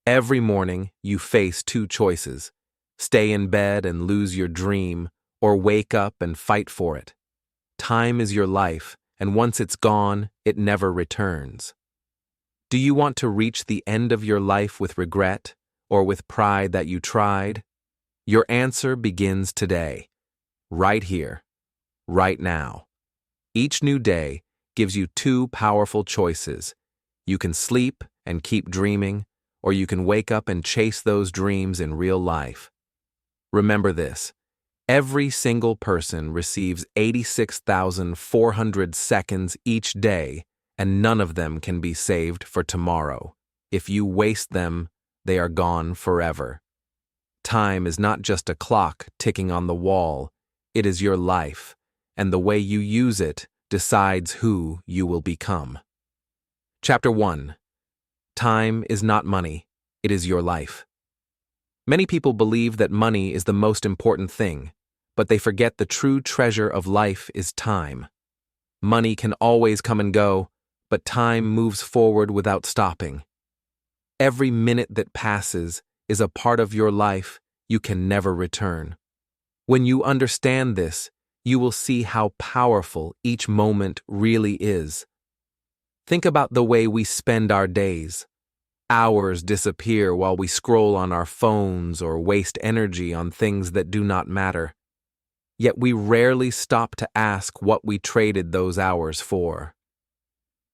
Every morning, you face two choices: stay in bed and lose your dream, or wake up and fight for it. Time is your life, and once it's gone, it never returns. Do you want to reach the end of your life with regret, or with pride that you tried? Your answer begins today, right here, right now. Each new day gives you two powerful choices. You can sleep and keep dreaming, or you can wake up and chase those dreams in real life. Remember this: every single person receives 86,400 seconds each day, and none of them can be saved for tomorrow. If you waste them, they are gone forever. Time is not just a clock ticking on the wall, it is your life, and the way you use it decides who you will become. Chapter 1. Time is not money, it is your life. Many people believe that money is the most important thing, but they forget the true treasure of life is time. Money can always come and go, but time moves forward without stopping. Every minute that passes is a part of your life you can never return. When you understand this, you will see how powerful each moment really is. Think about the way we spend our days. Hours disappear while we scroll on our phones or waste energy on things that do not matter. Yet we rarely stop to ask what we traded those hours for.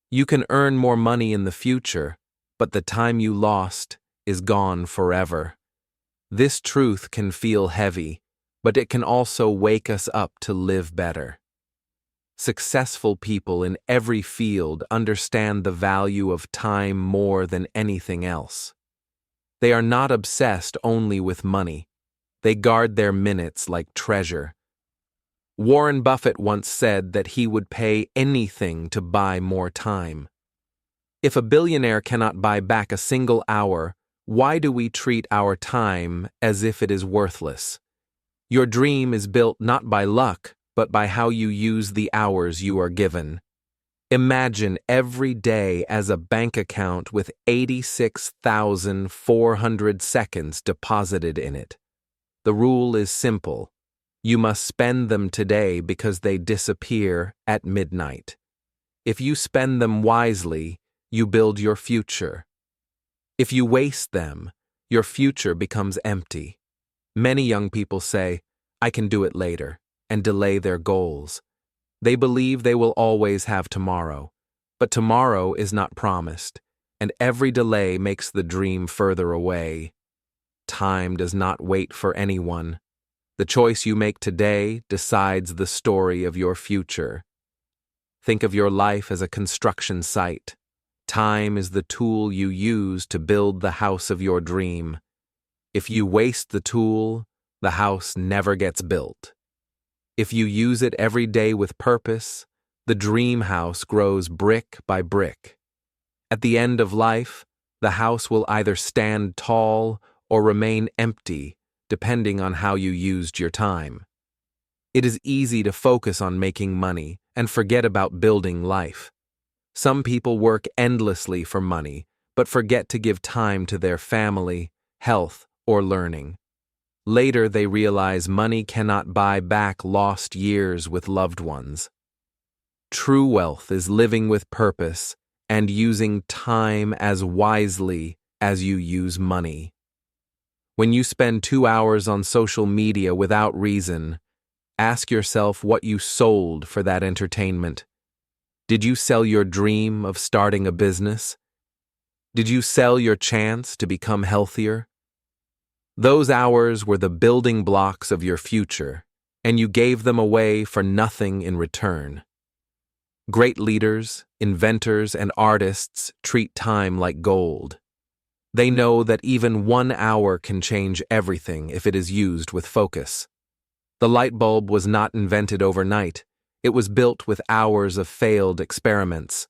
You can earn more money in the future, but the time you lost is gone forever. This truth can feel heavy, but it can also wake us up to live better. Successful people in every field understand the value of time more than anything else. They are not obsessed only with money. They guard their minutes like treasure. Warren Buffett once said that he would pay anything to buy more time. If a billionaire cannot buy back a single hour, why do we treat our time as if it is worthless? Your dream is built not by luck, but by how you use the hours you are given. Imagine every day as a bank account with 86,400 seconds deposited in it. The rule is simple. You must spend them today because they disappear at midnight. If you spend them wisely, you build your future. If you waste them, your future becomes empty. Many young people say, "I can do it later," and delay their goals. They believe they will always have tomorrow, but tomorrow is not promised, and every delay makes the dream further away. Time does not wait for anyone. The choice you make today decides the story of your future. Think of your life as a construction site. Time is the tool you use to build the house of your dream. If you waste the tool, the house never gets built. If you use it every day with purpose, the dream house grows brick by brick. At the end of life, the house will either stand tall or remain empty, depending on how you used your time. It is easy to focus on making money and forget about building life. Some people work endlessly for money, but forget to give time to their family, health, or learning. Later, they realize money cannot buy back lost years with loved ones. True wealth is living with purpose and using time as wisely as you use money. When you spend 2 hours on social media without reason, ask yourself what you sold for that entertainment. Did you sell your dream of starting a business? Did you sell your chance to become healthier? Those hours were the building blocks of your future, and you gave them away for nothing in return. Great leaders, inventors, and artists treat time like gold. They know that even 1 hour can change everything if it is used with focus. The light bulb was not invented overnight. It was built with hours of failed experiments.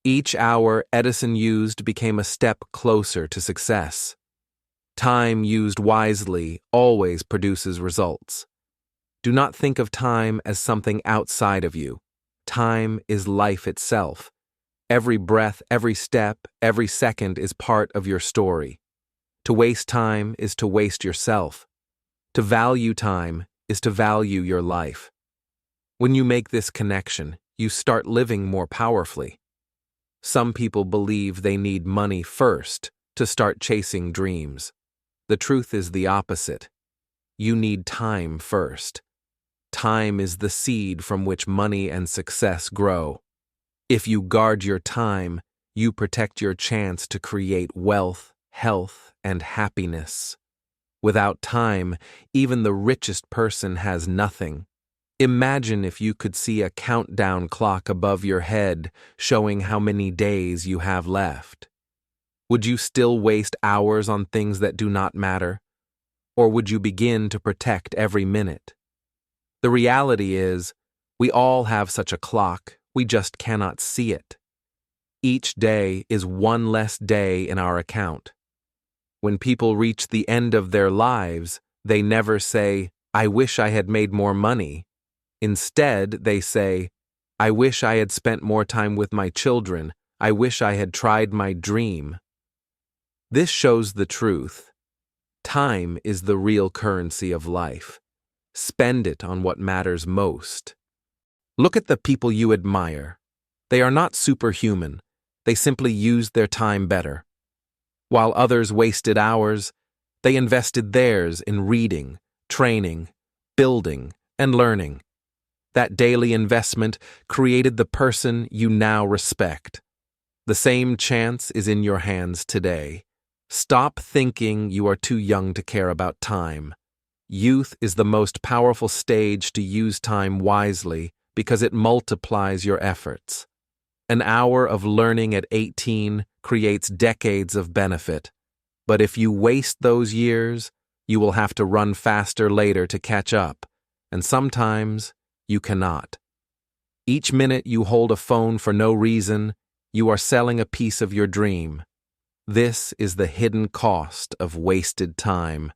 Each hour Edison used became a step closer to success. Time used wisely always produces results. Do not think of time as something outside of you. Time is life itself. Every breath, every step, every second is part of your story. To waste time is to waste yourself. To value time is to value your life. When you make this connection, you start living more powerfully. Some people believe they need money first to start chasing dreams. The truth is the opposite. You need time first. Time is the seed from which money and success grow. If you guard your time, you protect your chance to create wealth, health, and happiness. Without time, even the richest person has nothing. Imagine if you could see a countdown clock above your head showing how many days you have left. Would you still waste hours on things that do not matter? Or would you begin to protect every minute? The reality is, we all have such a clock, we just cannot see it. Each day is one less day in our account. When people reach the end of their lives, they never say, "I wish I had made more money." Instead, they say, "I wish I had spent more time with my children. I wish I had tried my dream." This shows the truth. Time is the real currency of life. Spend it on what matters most. Look at the people you admire. They are not superhuman. They simply used their time better. While others wasted hours, they invested theirs in reading, training, building, and learning. That daily investment created the person you now respect. The same chance is in your hands today. Stop thinking you are too young to care about time. Youth is the most powerful stage to use time wisely because it multiplies your efforts. An hour of learning at 18 creates decades of benefit. But if you waste those years, you will have to run faster later to catch up, and sometimes you cannot. Each minute you hold a phone for no reason, you are selling a piece of your dream. This is the hidden cost of wasted time.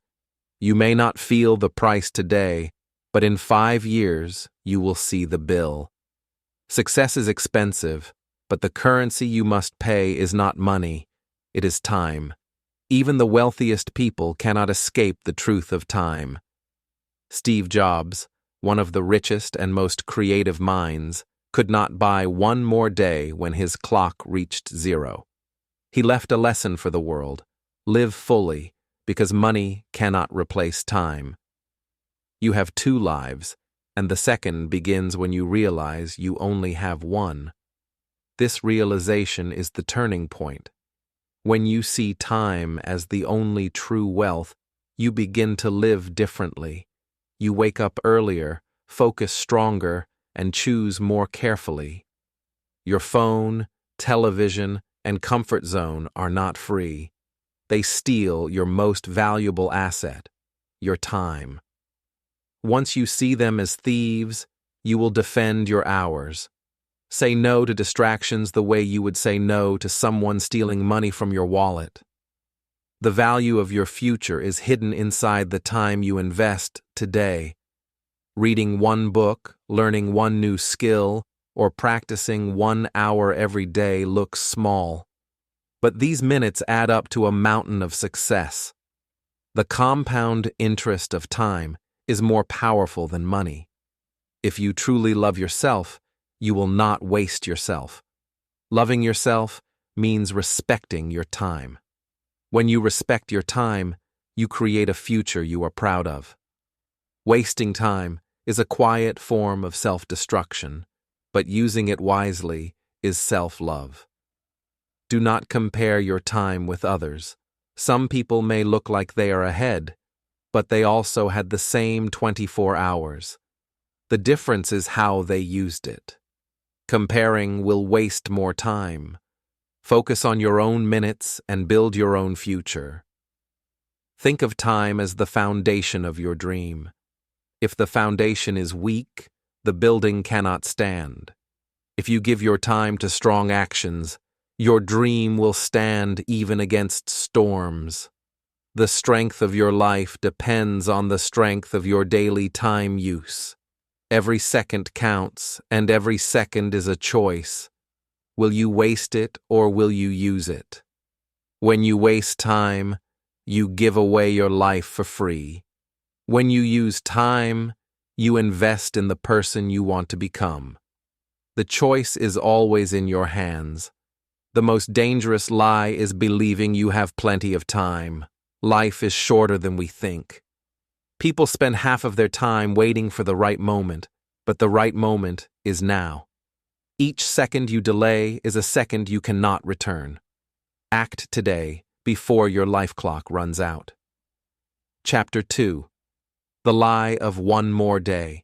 You may not feel the price today, but in 5 years you will see the bill. Success is expensive, but the currency you must pay is not money, it is time. Even the wealthiest people cannot escape the truth of time. Steve Jobs, one of the richest and most creative minds, could not buy one more day when his clock reached 0. He left a lesson for the world: live fully, because money cannot replace time. You have 2 lives, and the second begins when you realize you only have one. This realization is the turning point. When you see time as the only true wealth, you begin to live differently. You wake up earlier, focus stronger, and choose more carefully. Your phone, television, and comfort zone are not free. They steal your most valuable asset, your time. Once you see them as thieves, you will defend your hours. Say no to distractions the way you would say no to someone stealing money from your wallet. The value of your future is hidden inside the time you invest today. Reading one book, learning one new skill, or practicing 1 hour every day looks small. But these minutes add up to a mountain of success. The compound interest of time is more powerful than money. If you truly love yourself, you will not waste yourself. Loving yourself means respecting your time. When you respect your time, you create a future you are proud of. Wasting time is a quiet form of self-destruction, but using it wisely is self-love. Do not compare your time with others. Some people may look like they are ahead, but they also had the same 24 hours. The difference is how they used it. Comparing will waste more time. Focus on your own minutes and build your own future. Think of time as the foundation of your dream. If the foundation is weak, the building cannot stand. If you give your time to strong actions, your dream will stand even against storms. The strength of your life depends on the strength of your daily time use. Every second counts, and every second is a choice. Will you waste it or will you use it? When you waste time, you give away your life for free. When you use time, you invest in the person you want to become. The choice is always in your hands. The most dangerous lie is believing you have plenty of time. Life is shorter than we think. People spend half of their time waiting for the right moment, but the right moment is now. Each second you delay is a second you cannot return. Act today before your life clock runs out. Chapter 2. The Lie of One More Day.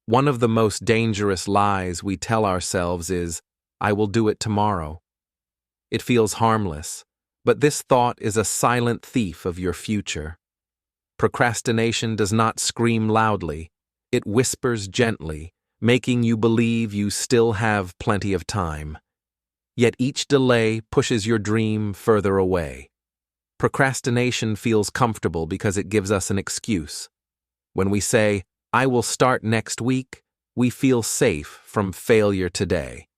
One of the most dangerous lies we tell ourselves is, "I will do it tomorrow." It feels harmless, but this thought is a silent thief of your future. Procrastination does not scream loudly, it whispers gently, making you believe you still have plenty of time. Yet each delay pushes your dream further away. Procrastination feels comfortable because it gives us an excuse. When we say, "I will start next week," we feel safe from failure today.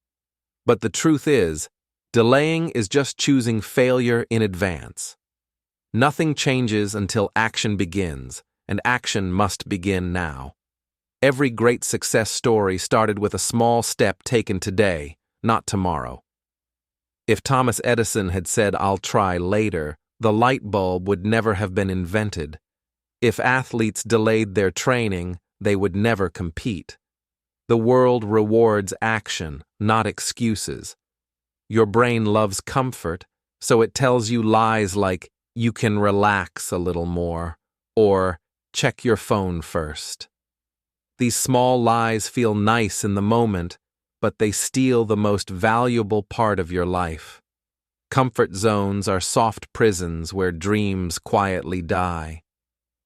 But the truth is, delaying is just choosing failure in advance. Nothing changes until action begins, and action must begin now. Every great success story started with a small step taken today, not tomorrow. If Thomas Edison had said, "I'll try later," the light bulb would never have been invented. If athletes delayed their training, they would never compete. The world rewards action, not excuses. Your brain loves comfort, so it tells you lies like, "You can relax a little more," or "Check your phone first." These small lies feel nice in the moment, but they steal the most valuable part of your life. Comfort zones are soft prisons where dreams quietly die.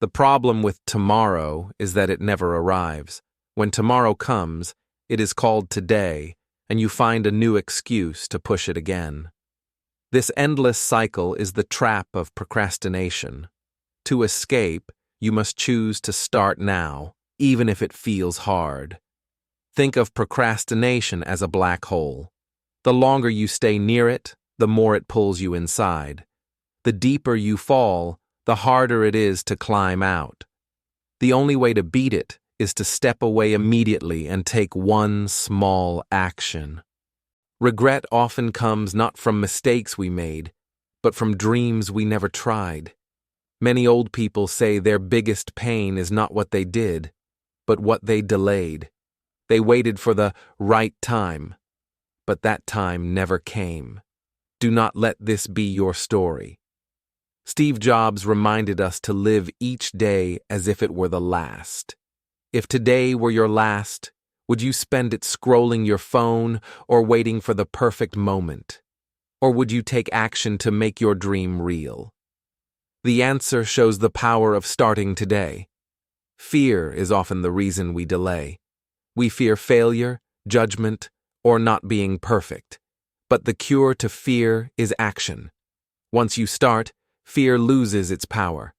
The problem with tomorrow is that it never arrives. When tomorrow comes, it is called today, and you find a new excuse to push it again. This endless cycle is the trap of procrastination. To escape, you must choose to start now, even if it feels hard. Think of procrastination as a black hole. The longer you stay near it, the more it pulls you inside. The deeper you fall, the harder it is to climb out. The only way to beat it is to step away immediately and take one small action. Regret often comes not from mistakes we made, but from dreams we never tried. Many old people say their biggest pain is not what they did, but what they delayed. They waited for the right time, but that time never came. Do not let this be your story. Steve Jobs reminded us to live each day as if it were the last. If today were your last, would you spend it scrolling your phone or waiting for the perfect moment? Or would you take action to make your dream real? The answer shows the power of starting today. Fear is often the reason we delay. We fear failure, judgment, or not being perfect. But the cure to fear is action. Once you start, fear loses its power.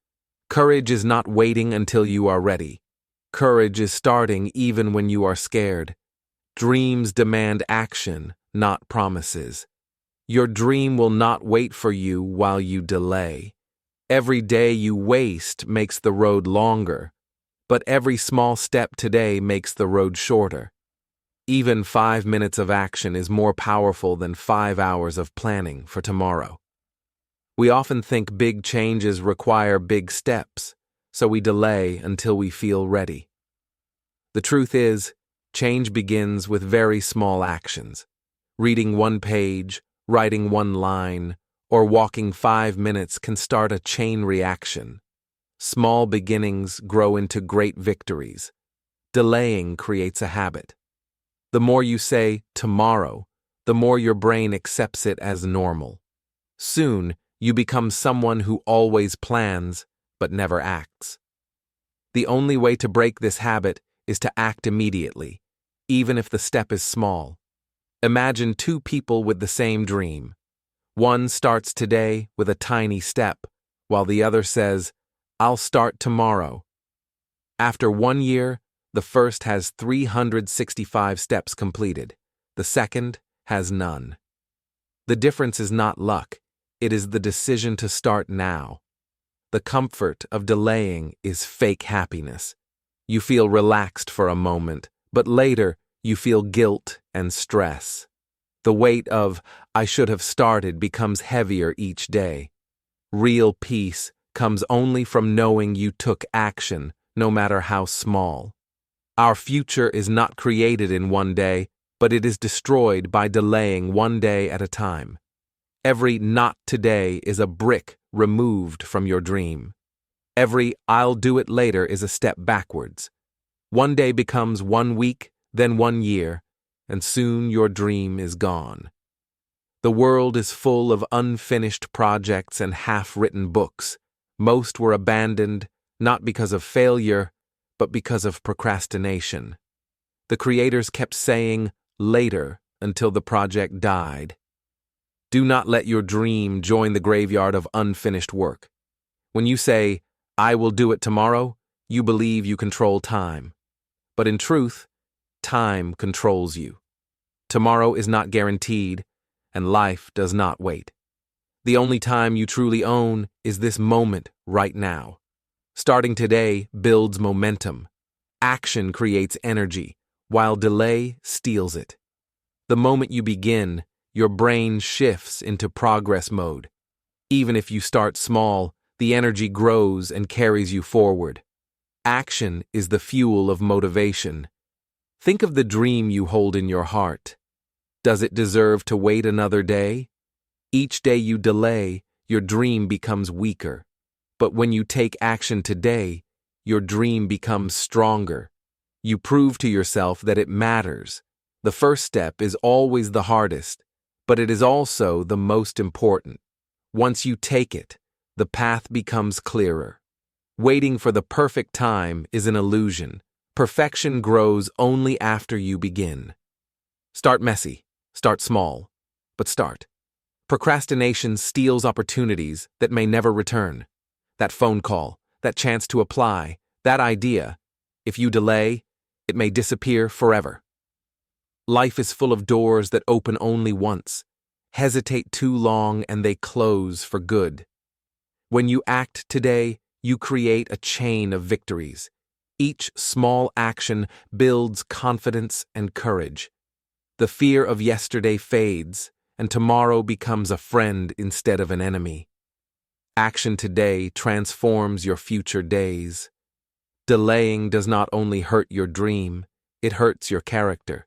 Courage is not waiting until you are ready. Courage is starting even when you are scared. Dreams demand action, not promises. Your dream will not wait for you while you delay. Every day you waste makes the road longer, but every small step today makes the road shorter. Even 5 minutes of action is more powerful than 5 hours of planning for tomorrow. We often think big changes require big steps, so we delay until we feel ready. The truth is, change begins with very small actions. Reading one page, writing one line, or walking 5 minutes can start a chain reaction. Small beginnings grow into great victories. Delaying creates a habit. The more you say tomorrow, the more your brain accepts it as normal. Soon, you become someone who always plans but never acts. The only way to break this habit is to act immediately, even if the step is small. Imagine two people with the same dream. One starts today with a tiny step, while the other says, "I'll start tomorrow." After 1 year, the first has 365 steps completed. The second has none. The difference is not luck, it is the decision to start now. The comfort of delaying is fake happiness. You feel relaxed for a moment, but later you feel guilt and stress. The weight of, I should have started, becomes heavier each day. Real peace comes only from knowing you took action, no matter how small. Our future is not created in one day, but it is destroyed by delaying one day at a time. Every not today is a brick removed from your dream. Every I'll do it later is a step backwards. One day becomes 1 week, then 1 year, and soon your dream is gone. The world is full of unfinished projects and half-written books. Most were abandoned, not because of failure, but because of procrastination. The creators kept saying later until the project died. Do not let your dream join the graveyard of unfinished work. When you say, I will do it tomorrow, you believe you control time. But in truth, time controls you. Tomorrow is not guaranteed, and life does not wait. The only time you truly own is this moment right now. Starting today builds momentum. Action creates energy, while delay steals it. The moment you begin, your brain shifts into progress mode. Even if you start small, the energy grows and carries you forward. Action is the fuel of motivation. Think of the dream you hold in your heart. Does it deserve to wait another day? Each day you delay, your dream becomes weaker. But when you take action today, your dream becomes stronger. You prove to yourself that it matters. The first step is always the hardest, but it is also the most important. Once you take it, the path becomes clearer. Waiting for the perfect time is an illusion. Perfection grows only after you begin. Start messy, start small, but start. Procrastination steals opportunities that may never return. That phone call, that chance to apply, that idea. If you delay, it may disappear forever. Life is full of doors that open only once. Hesitate too long and they close for good. When you act today, you create a chain of victories. Each small action builds confidence and courage. The fear of yesterday fades, and tomorrow becomes a friend instead of an enemy. Action today transforms your future days. Delaying does not only hurt your dream, it hurts your character.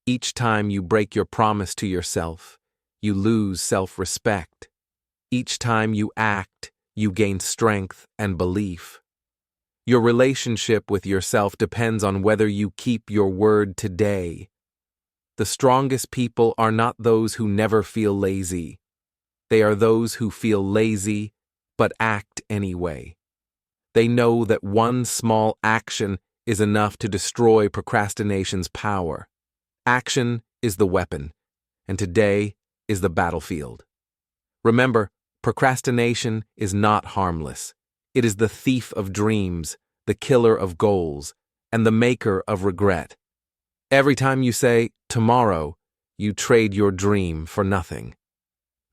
Each time you break your promise to yourself, you lose self-respect. Each time you act, you gain strength and belief. Your relationship with yourself depends on whether you keep your word today. The strongest people are not those who never feel lazy. They are those who feel lazy, but act anyway. They know that one small action is enough to destroy procrastination's power. Action is the weapon, and today is the battlefield. Remember, procrastination is not harmless. It is the thief of dreams, the killer of goals, and the maker of regret. Every time you say, tomorrow, you trade your dream for nothing.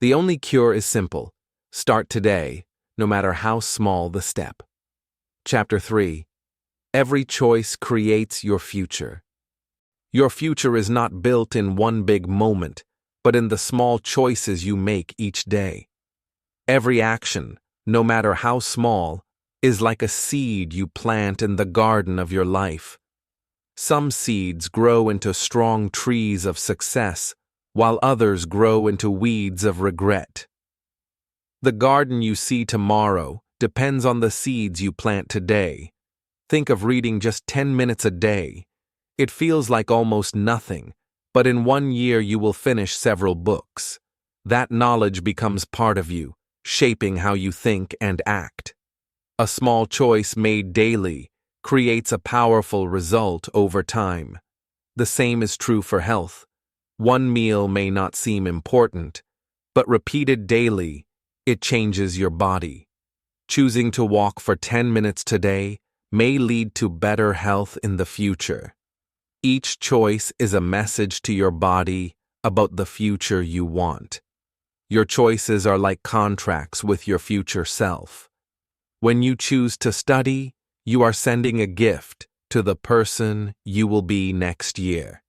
The only cure is simple. Start today, no matter how small the step. Chapter 3. Every choice creates your future. Your future is not built in one big moment, but in the small choices you make each day. Every action, no matter how small, is like a seed you plant in the garden of your life. Some seeds grow into strong trees of success, while others grow into weeds of regret. The garden you see tomorrow depends on the seeds you plant today. Think of reading just 10 minutes a day. It feels like almost nothing, but in 1 year you will finish several books. That knowledge becomes part of you, shaping how you think and act. A small choice made daily creates a powerful result over time. The same is true for health. One meal may not seem important, but repeated daily, it changes your body. Choosing to walk for 10 minutes today may lead to better health in the future. Each choice is a message to your body, about the future you want. Your choices are like contracts with your future self. When you choose to study, you are sending a gift to the person you will be next year.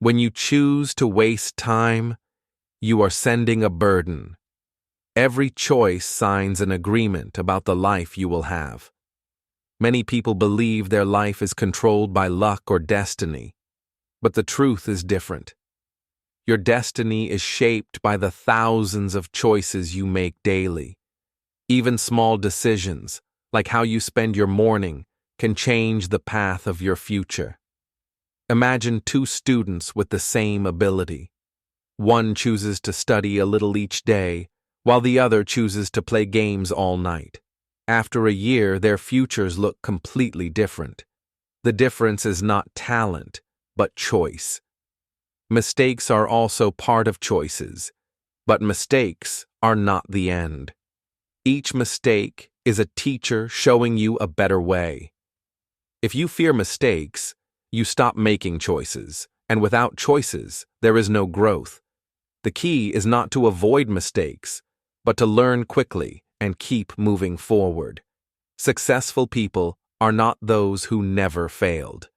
When you choose to waste time, you are sending a burden. Every choice signs an agreement about the life you will have. Many people believe their life is controlled by luck or destiny, but the truth is different. Your destiny is shaped by the thousands of choices you make daily. Even small decisions, like how you spend your morning, can change the path of your future. Imagine two students with the same ability. One chooses to study a little each day, while the other chooses to play games all night. After a year, their futures look completely different. The difference is not talent, but choice. Mistakes are also part of choices, but mistakes are not the end. Each mistake is a teacher showing you a better way. If you fear mistakes, you stop making choices, and without choices, there is no growth. The key is not to avoid mistakes, but to learn quickly and keep moving forward. Successful people are not those who never failed.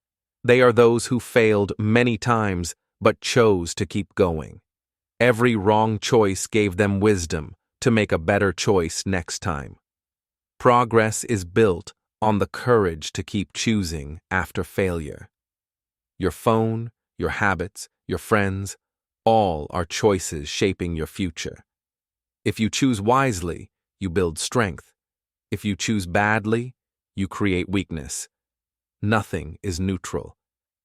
They are those who failed many times but chose to keep going. Every wrong choice gave them wisdom to make a better choice next time. Progress is built on the courage to keep choosing after failure. Your phone, your habits, your friends, all are choices shaping your future. If you choose wisely, you build strength. If you choose badly, you create weakness. Nothing is neutral.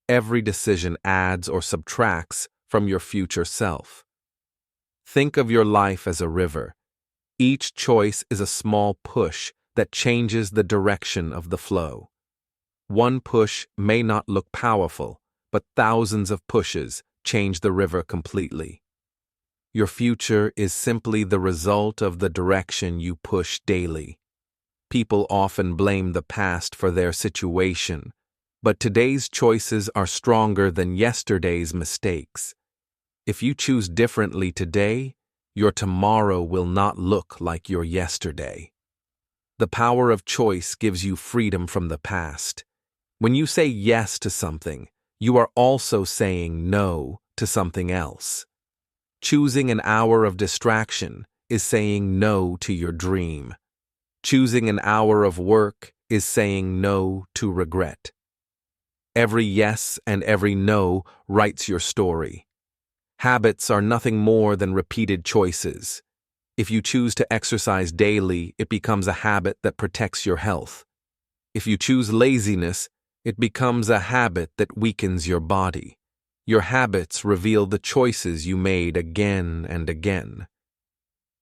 Every decision adds or subtracts from your future self. Think of your life as a river. Each choice is a small push that changes the direction of the flow. One push may not look powerful, but thousands of pushes change the river completely. Your future is simply the result of the direction you push daily. People often blame the past for their situation, but today's choices are stronger than yesterday's mistakes. If you choose differently today, your tomorrow will not look like your yesterday. The power of choice gives you freedom from the past. When you say yes to something, you are also saying no to something else. Choosing an hour of distraction is saying no to your dream. Choosing an hour of work is saying no to regret. Every yes and every no writes your story. Habits are nothing more than repeated choices. If you choose to exercise daily, it becomes a habit that protects your health. If you choose laziness, it becomes a habit that weakens your body. Your habits reveal the choices you made again and again.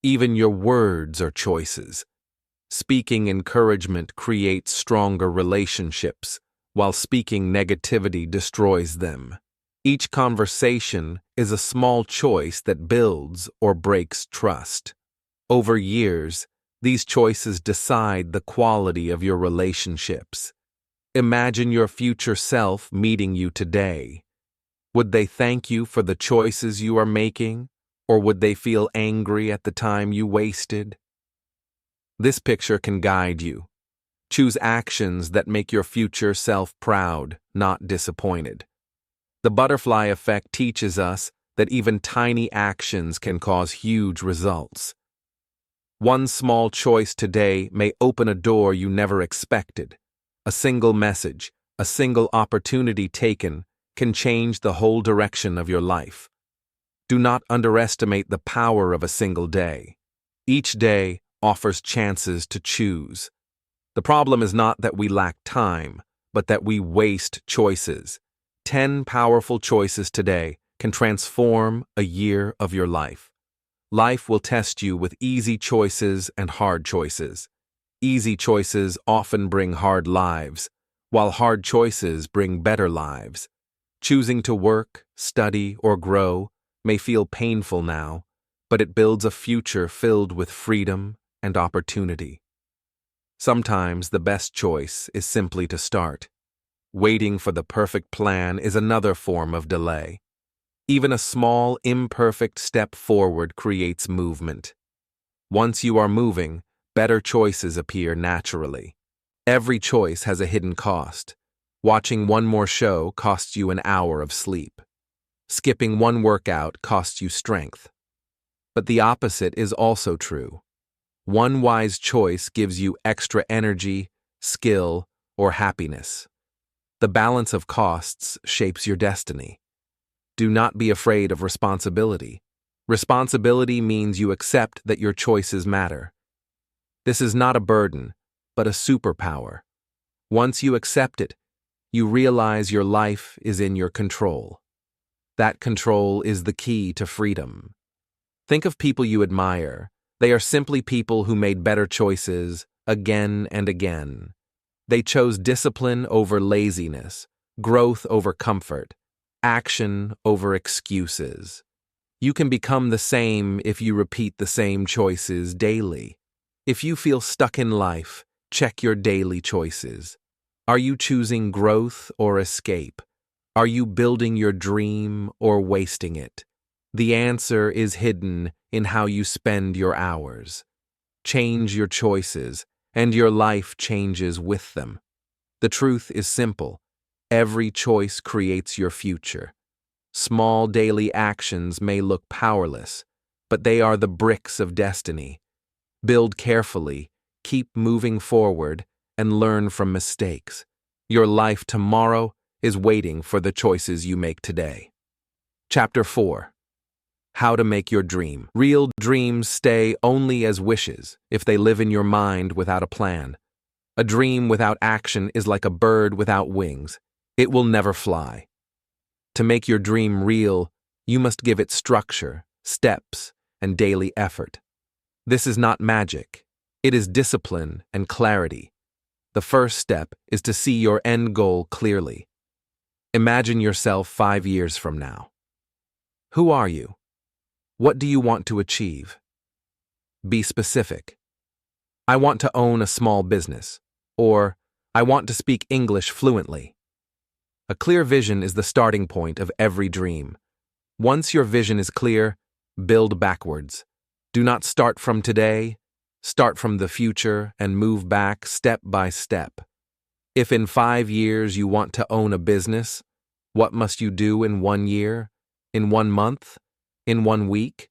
Even your words are choices. Speaking encouragement creates stronger relationships, while speaking negativity destroys them. Each conversation is a small choice that builds or breaks trust. Over years, these choices decide the quality of your relationships. Imagine your future self meeting you today. Would they thank you for the choices you are making, or would they feel angry at the time you wasted? This picture can guide you. Choose actions that make your future self proud, not disappointed. The butterfly effect teaches us that even tiny actions can cause huge results. One small choice today may open a door you never expected. A single message, a single opportunity taken, can change the whole direction of your life. Do not underestimate the power of a single day. Each day offers chances to choose. The problem is not that we lack time, but that we waste choices. 10 powerful choices today can transform a year of your life. Life will test you with easy choices and hard choices. Easy choices often bring hard lives, while hard choices bring better lives. Choosing to work, study, or grow may feel painful now, but it builds a future filled with freedom and opportunity. Sometimes the best choice is simply to start. Waiting for the perfect plan is another form of delay. Even a small, imperfect step forward creates movement. Once you are moving, better choices appear naturally. Every choice has a hidden cost. Watching one more show costs you an hour of sleep. Skipping one workout costs you strength. But the opposite is also true. One wise choice gives you extra energy, skill, or happiness. The balance of costs shapes your destiny. Do not be afraid of responsibility. Responsibility means you accept that your choices matter. This is not a burden, but a superpower. Once you accept it, you realize your life is in your control. That control is the key to freedom. Think of people you admire. They are simply people who made better choices again and again. They chose discipline over laziness, growth over comfort, action over excuses. You can become the same if you repeat the same choices daily. If you feel stuck in life, check your daily choices. Are you choosing growth or escape? Are you building your dream or wasting it? The answer is hidden in how you spend your hours. Change your choices, and your life changes with them. The truth is simple. Every choice creates your future. Small daily actions may look powerless, but they are the bricks of destiny. Build carefully, keep moving forward, and learn from mistakes. Your life tomorrow is waiting for the choices you make today. Chapter 4. How to make your dream. Real dreams stay only as wishes if they live in your mind without a plan. A dream without action is like a bird without wings. It will never fly. To make your dream real, you must give it structure, steps, and daily effort. This is not magic. It is discipline and clarity. The first step is to see your end goal clearly. Imagine yourself 5 years from now. Who are you? What do you want to achieve? Be specific. I want to own a small business, or I want to speak English fluently. A clear vision is the starting point of every dream. Once your vision is clear, build backwards. Do not start from today, start from the future and move back step by step. If in 5 years you want to own a business, what must you do in 1 year, in 1 month, in 1 week?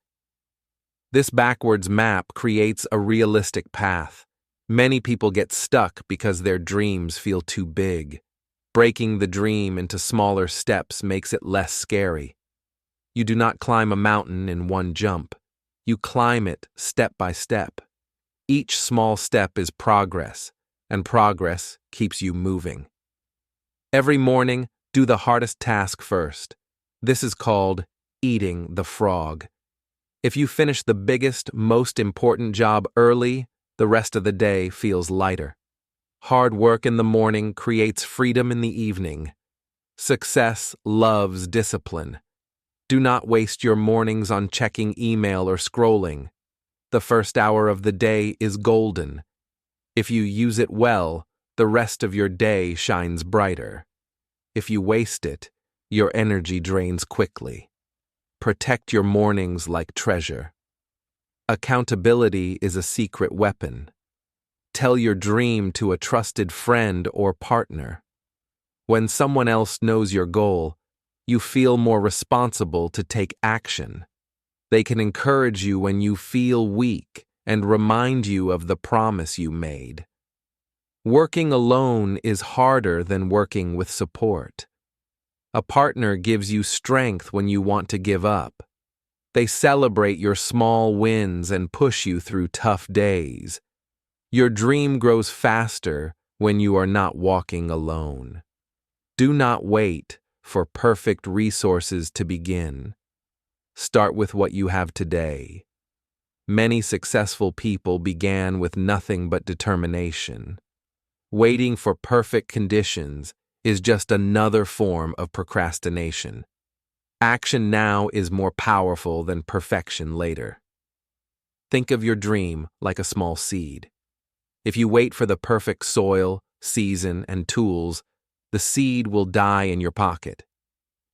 This backwards map creates a realistic path. Many people get stuck because their dreams feel too big. Breaking the dream into smaller steps makes it less scary. You do not climb a mountain in one jump. You climb it step by step. Each small step is progress, and progress keeps you moving. Every morning, do the hardest task first. This is called eating the frog. If you finish the biggest, most important job early, the rest of the day feels lighter. Hard work in the morning creates freedom in the evening. Success loves discipline. Do not waste your mornings on checking email or scrolling. The first hour of the day is golden. If you use it well, the rest of your day shines brighter. If you waste it, your energy drains quickly. Protect your mornings like treasure. Accountability is a secret weapon. Tell your dream to a trusted friend or partner. When someone else knows your goal, you feel more responsible to take action. They can encourage you when you feel weak and remind you of the promise you made. Working alone is harder than working with support. A partner gives you strength when you want to give up. They celebrate your small wins and push you through tough days. Your dream grows faster when you are not walking alone. Do not wait for perfect resources to begin. Start with what you have today. Many successful people began with nothing but determination. Waiting for perfect conditions is just another form of procrastination. Action now is more powerful than perfection later. Think of your dream like a small seed. If you wait for the perfect soil, season, and tools, the seed will die in your pocket.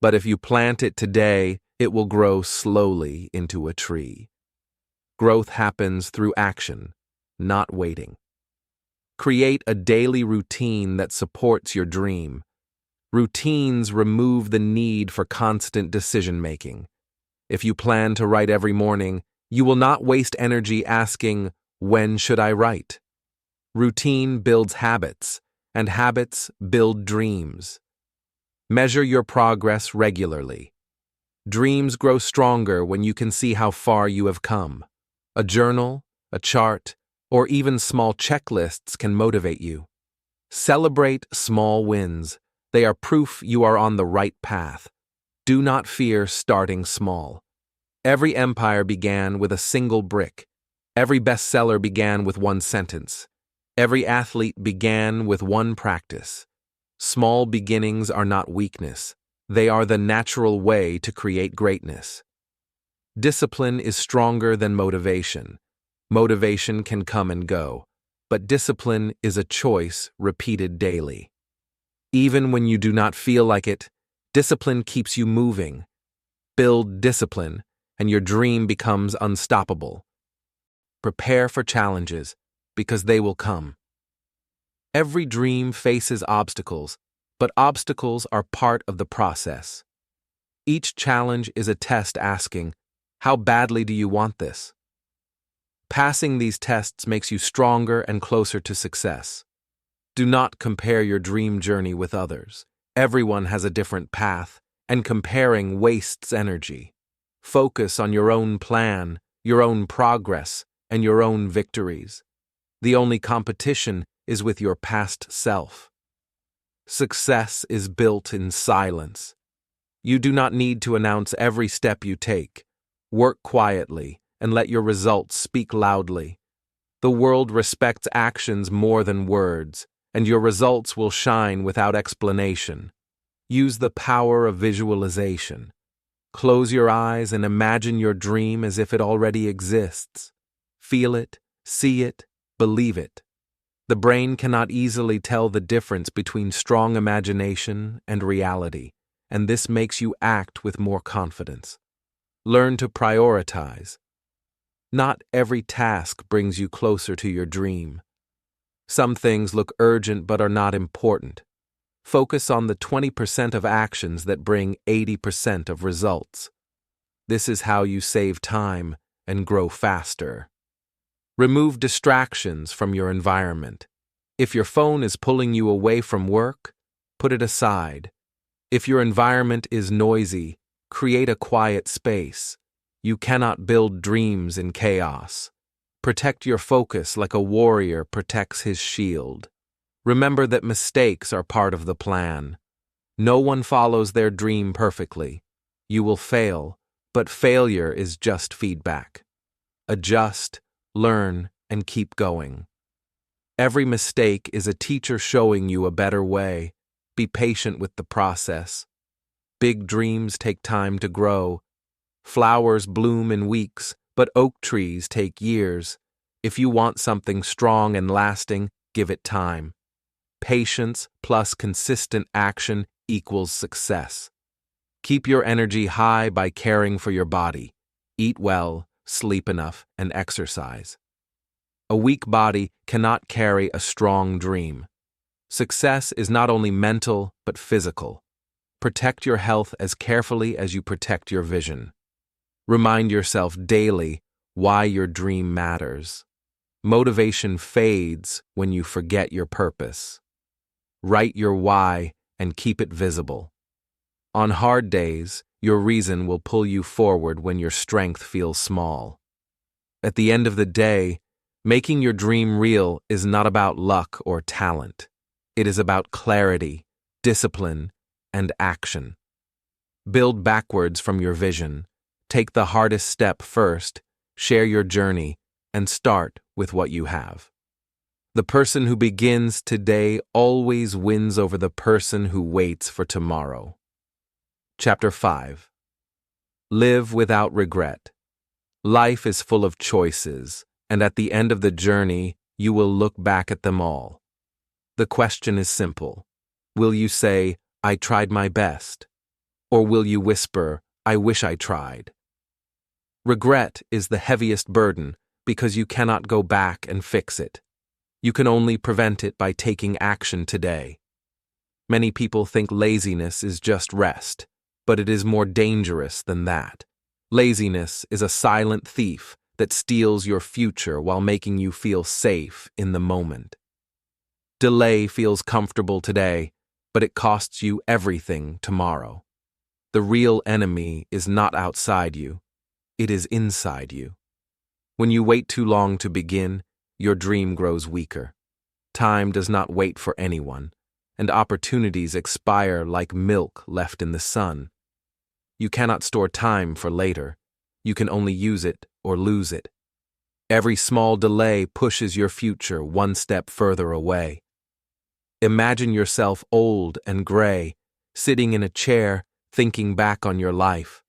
But if you plant it today, it will grow slowly into a tree. Growth happens through action, not waiting. Create a daily routine that supports your dream. Routines remove the need for constant decision-making. If you plan to write every morning, you will not waste energy asking, "When should I write?" Routine builds habits, and habits build dreams. Measure your progress regularly. Dreams grow stronger when you can see how far you have come. A journal, a chart, or even small checklists can motivate you. Celebrate small wins. They are proof you are on the right path. Do not fear starting small. Every empire began with a single brick. Every bestseller began with one sentence. Every athlete began with one practice. Small beginnings are not weakness. They are the natural way to create greatness. Discipline is stronger than motivation. Motivation can come and go, but discipline is a choice repeated daily. Even when you do not feel like it, discipline keeps you moving. Build discipline, and your dream becomes unstoppable. Prepare for challenges, because they will come. Every dream faces obstacles, but obstacles are part of the process. Each challenge is a test asking, "How badly do you want this?" Passing these tests makes you stronger and closer to success. Do not compare your dream journey with others. Everyone has a different path, and comparing wastes energy. Focus on your own plan, your own progress, and your own victories. The only competition is with your past self. Success is built in silence. You do not need to announce every step you take. Work quietly and let your results speak loudly. The world respects actions more than words, and your results will shine without explanation. Use the power of visualization. Close your eyes and imagine your dream as if it already exists. Feel it, see it, believe it. The brain cannot easily tell the difference between strong imagination and reality, and this makes you act with more confidence. Learn to prioritize. Not every task brings you closer to your dream. Some things look urgent but are not important. Focus on the 20% of actions that bring 80% of results. This is how you save time and grow faster. Remove distractions from your environment. If your phone is pulling you away from work, put it aside. If your environment is noisy, create a quiet space. You cannot build dreams in chaos. Protect your focus like a warrior protects his shield. Remember that mistakes are part of the plan. No one follows their dream perfectly. You will fail, but failure is just feedback. Adjust, learn, and keep going. Every mistake is a teacher showing you a better way. Be patient with the process. Big dreams take time to grow. Flowers bloom in weeks, but oak trees take years. If you want something strong and lasting, give it time. Patience plus consistent action equals success. Keep your energy high by caring for your body. Eat well, sleep enough, and exercise. A weak body cannot carry a strong dream. Success is not only mental, but physical. Protect your health as carefully as you protect your vision. Remind yourself daily why your dream matters. Motivation fades when you forget your purpose. Write your why and keep it visible. On hard days, your reason will pull you forward when your strength feels small. At the end of the day, making your dream real is not about luck or talent. It is about clarity, discipline, and action. Build backwards from your vision. Take the hardest step first, share your journey, and start with what you have. The person who begins today always wins over the person who waits for tomorrow. Chapter 5. Live without regret. Life is full of choices, and at the end of the journey, you will look back at them all. The question is simple. Will you say, "I tried my best"? Or will you whisper, I wish I tried. Regret is the heaviest burden because you cannot go back and fix it. You can only prevent it by taking action today. Many people think laziness is just rest, but it is more dangerous than that. Laziness is a silent thief that steals your future while making you feel safe in the moment. Delay feels comfortable today, but it costs you everything tomorrow. The real enemy is not outside you, it is inside you. When you wait too long to begin, your dream grows weaker. Time does not wait for anyone, and opportunities expire like milk left in the sun. You cannot store time for later. You can only use it or lose it. Every small delay pushes your future one step further away. Imagine yourself old and gray, sitting in a chair, thinking back on your life.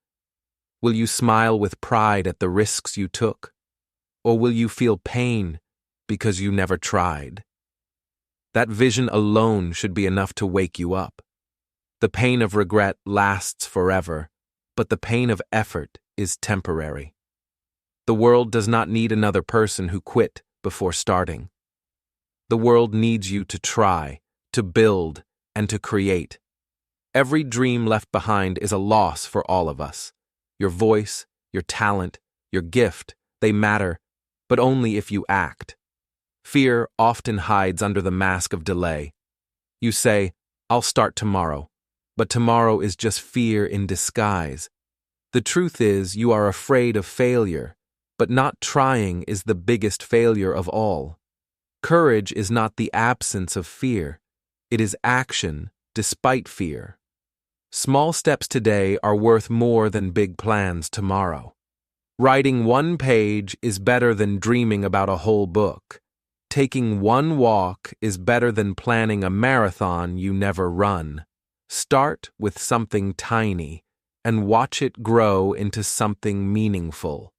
Will you smile with pride at the risks you took? Or will you feel pain because you never tried? That vision alone should be enough to wake you up. The pain of regret lasts forever, but the pain of effort is temporary. The world does not need another person who quit before starting. The world needs you to try, to build, and to create. Every dream left behind is a loss for all of us. Your voice, your talent, your gift, they matter, but only if you act. Fear often hides under the mask of delay. You say, I'll start tomorrow, but tomorrow is just fear in disguise. The truth is, you are afraid of failure, but not trying is the biggest failure of all. Courage is not the absence of fear. It is action despite fear. Small steps today are worth more than big plans tomorrow. Writing one page is better than dreaming about a whole book. Taking one walk is better than planning a marathon you never run. Start with something tiny and watch it grow into something meaningful.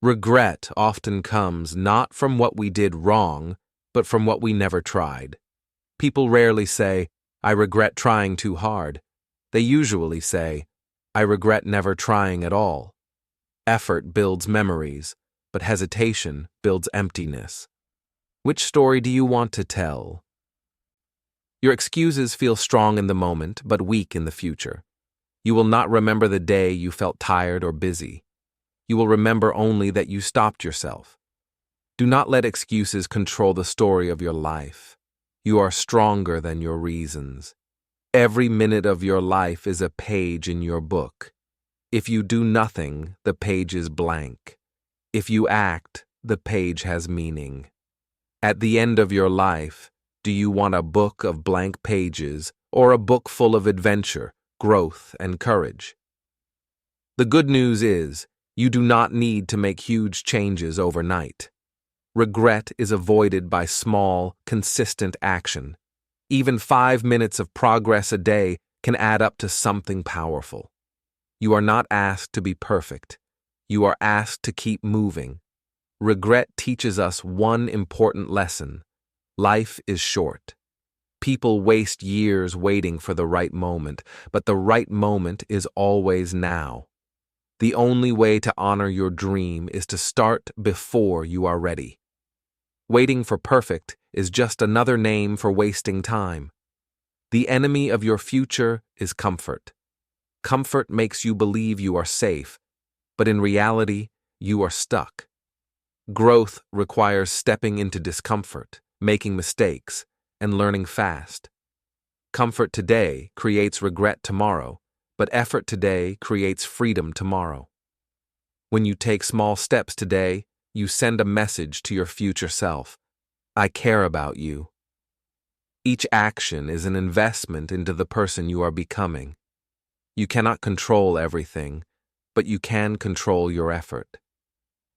Regret often comes not from what we did wrong, but from what we never tried. People rarely say, I regret trying too hard. They usually say, I regret never trying at all. Effort builds memories, but hesitation builds emptiness. Which story do you want to tell? Your excuses feel strong in the moment, but weak in the future. You will not remember the day you felt tired or busy. You will remember only that you stopped yourself. Do not let excuses control the story of your life. You are stronger than your reasons. Every minute of your life is a page in your book. If you do nothing, the page is blank. If you act, the page has meaning. At the end of your life, do you want a book of blank pages or a book full of adventure, growth, and courage? The good news is, you do not need to make huge changes overnight. Regret is avoided by small, consistent action. Even 5 minutes of progress a day can add up to something powerful. You are not asked to be perfect. You are asked to keep moving. Regret teaches us one important lesson. Life is short. People waste years waiting for the right moment, but the right moment is always now. The only way to honor your dream is to start before you are ready. Waiting for perfect is just another name for wasting time. The enemy of your future is comfort. Comfort makes you believe you are safe, but in reality, you are stuck. Growth requires stepping into discomfort, making mistakes, and learning fast. Comfort today creates regret tomorrow, but effort today creates freedom tomorrow. When you take small steps today, you send a message to your future self. I care about you. Each action is an investment into the person you are becoming. You cannot control everything, but you can control your effort.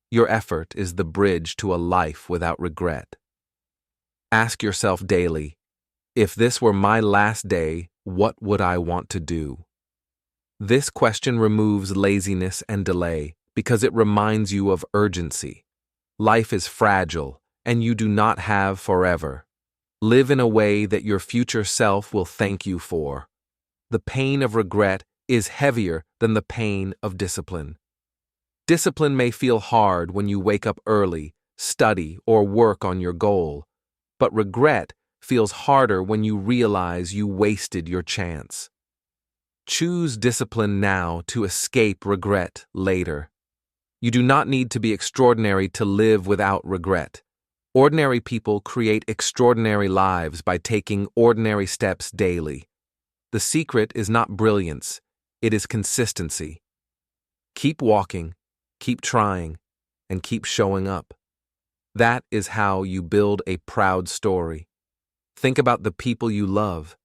Your effort is the bridge to a life without regret. Ask yourself daily, if this were my last day, what would I want to do? This question removes laziness and delay because it reminds you of urgency. Life is fragile, and you do not have forever. Live in a way that your future self will thank you for. The pain of regret is heavier than the pain of discipline. Discipline may feel hard when you wake up early, study, or work on your goal, but regret feels harder when you realize you wasted your chance. Choose discipline now to escape regret later. You do not need to be extraordinary to live without regret. Ordinary people create extraordinary lives by taking ordinary steps daily. The secret is not brilliance, it is consistency. Keep walking, keep trying, and keep showing up. That is how you build a proud story. Think about the people you love.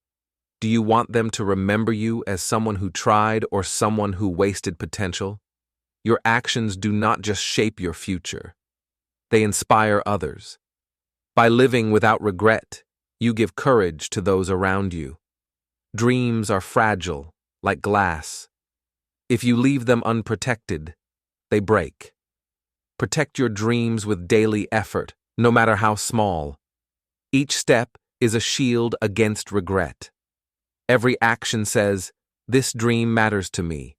Do you want them to remember you as someone who tried or someone who wasted potential? Your actions do not just shape your future. They inspire others. By living without regret, you give courage to those around you. Dreams are fragile, like glass. If you leave them unprotected, they break. Protect your dreams with daily effort, no matter how small. Each step is a shield against regret. Every action says, "This dream matters to me."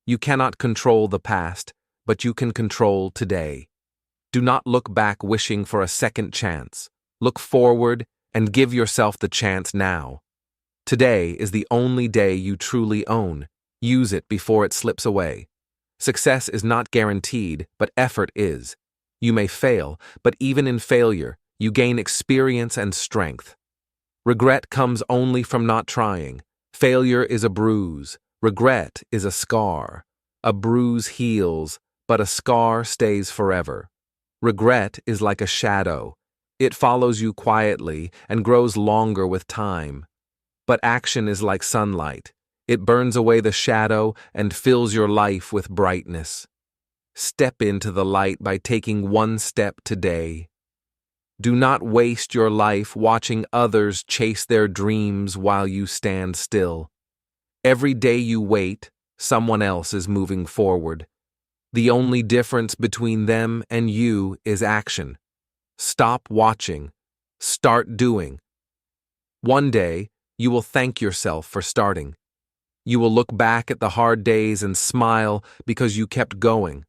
You cannot control the past, but you can control today. Do not look back wishing for a second chance. Look forward and give yourself the chance now. Today is the only day you truly own. Use it before it slips away. Success is not guaranteed, but effort is. You may fail, but even in failure, you gain experience and strength. Regret comes only from not trying. Failure is a bruise. Regret is a scar. A bruise heals, but a scar stays forever. Regret is like a shadow. It follows you quietly and grows longer with time. But action is like sunlight. It burns away the shadow and fills your life with brightness. Step into the light by taking one step today. Do not waste your life watching others chase their dreams while you stand still. Every day you wait, someone else is moving forward. The only difference between them and you is action. Stop watching. Start doing. One day, you will thank yourself for starting. You will look back at the hard days and smile because you kept going.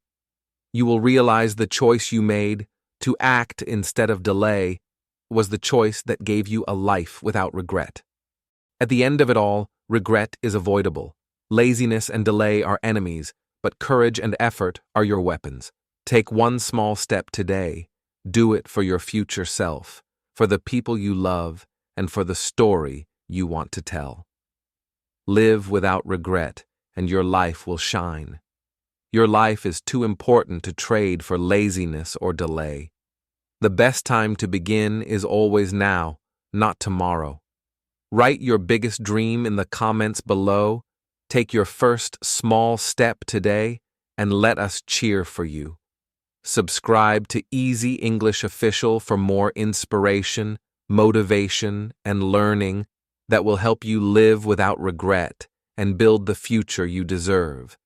You will realize the choice you made, to act instead of delay, was the choice that gave you a life without regret. At the end of it all, regret is avoidable. Laziness and delay are enemies, but courage and effort are your weapons. Take one small step today. Do it for your future self, for the people you love, and for the story you want to tell. Live without regret, and your life will shine. Your life is too important to trade for laziness or delay. The best time to begin is always now, not tomorrow. Write your biggest dream in the comments below. Take your first small step today, and let us cheer for you. Subscribe to Easy English Official for more inspiration, motivation, and learning that will help you live without regret and build the future you deserve.